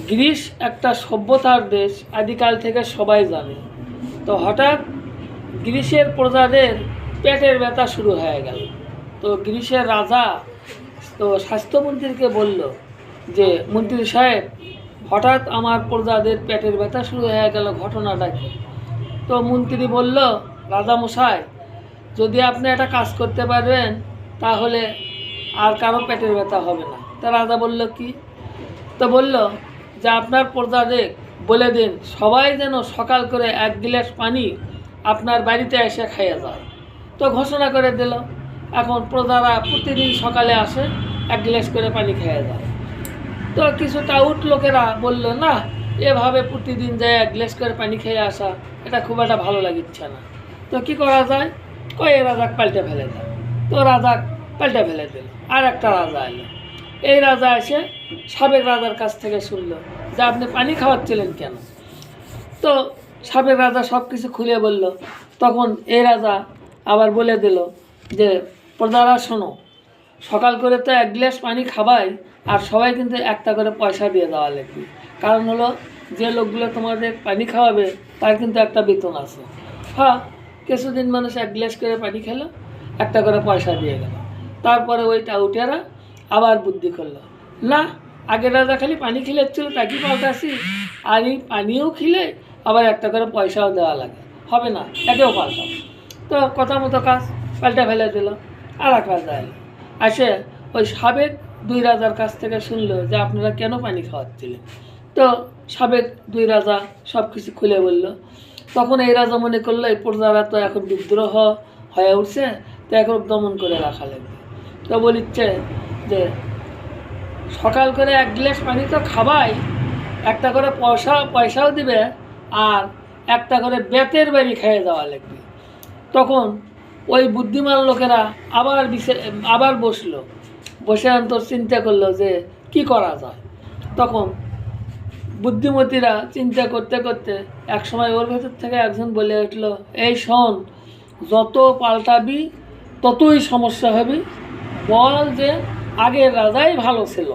Greece একটা সভ্যতার দেশ, আদিকাল থেকে সবাই জানে। তো হঠাৎ গ্রিসের প্রজাদের পেটের ব্যথা শুরু হয়ে গেল। তো গ্রিসের রাজা তো স্বাস্থ্যমন্ত্রীকে বলল যে, মন্ত্রী সাহেব, হঠাৎ আমার প্রজাদের পেটের ব্যথা শুরু হয়ে গেল, ঘটনাটা কি? তো মন্ত্রী বলল, রাজামশাই, যদি আপনি একটা কাজ করতে পারবেন তাহলে আর কারো পেটের ব্যথা হবে না। তা রাজা বলল, কি? তো বলল যে, আপনার প্রজাদের বলে দিন সবাই যেন সকাল করে 1 গ্লাস পানি আপনার বাড়িতে এসে খাইয়ে যায়। তো ঘোষণা করে দিল। এখন প্রজারা প্রতিদিন সকালে আসে, 1 গ্লাস করে পানি খেয়ে যায়। তো কিছু টাউট লোকেরা বলল, না, এভাবে প্রতিদিন যায় 1 গ্লাস করে পানি খেয়ে আসা, এটা খুব একটা ভালো লাগিচ্ছে না। তো কি করা যায়? এই রাজা পাল্টে ফেলে দেয়। তো রাজা পাল্টে ফেলে দিল। আর একটা রাজা এলো। এই রাজা এসে সাবেক রাজার কাছ থেকে শুনলো যে, আপনি পানি খাওয়াচ্ছিলেন কেন? তো সাবেক রাজা সব কিছু খুলে বলল। তখন এই রাজা আবার বলে দিল যে, প্রজারা শোনো, সকাল করে তো 1 গ্লাস পানি খাবাই, আর সবাই কিন্তু একটা করে পয়সা দিয়ে দেওয়া লাগবে। কারণ হলো, যে লোকগুলো তোমাদের পানি খাওয়াবে তার কিন্তু একটা বেতন আছে। হ্যাঁ, কিছুদিন মানুষ 1 গ্লাস করে পানি খেলো, একটা করে পয়সা দিয়ে গেল। তারপরে ওই টাউটেরা আবার বুদ্ধি করলো, না, আগের রাজা খালি পানি খিলাচ্ছিল, তাকে পাল্টাছি, আর এই পানিও খিলে আবার একটা করে পয়সাও দেওয়া লাগে, হবে না, একেও পাল্টাও। তো কথা মতো কাজ পাল্টা ফেলে দিল। আর এক রাজা এলো। আসে ওই সাবেক 2 রাজার কাছ থেকে শুনলো যে, আপনারা কেন পানি খাওয়াচ্ছিলেন? তো সাবেক 2 রাজা সব কিছু খুলে বলল। তখন এই রাজা মনে করলো, এই প্রজারা তো এখন বিদ্রোহ হয়ে উঠছে, তো এখন দমন করে রাখা লাগবে। তো বলিচ্ছে যে, সকাল করে 1 গ্লাস পানি তো খাবাই, একটা করে পয়সাও দিবে, আর একটা করে বেতের বাড়ি খেয়ে যাওয়া লাগবে। তখন ওই বুদ্ধিমান লোকেরা আবার বসে অন্তর চিন্তা করলো যে কি করা যায়। তখন বুদ্ধিমতীরা চিন্তা করতে করতে এক সময় ওর ভেতর থেকে একজন বলে উঠল, এই শোন, যত পাল্টাবি ততই সমস্যা হবে, বল যে আগের রাজাই ভালো ছিল।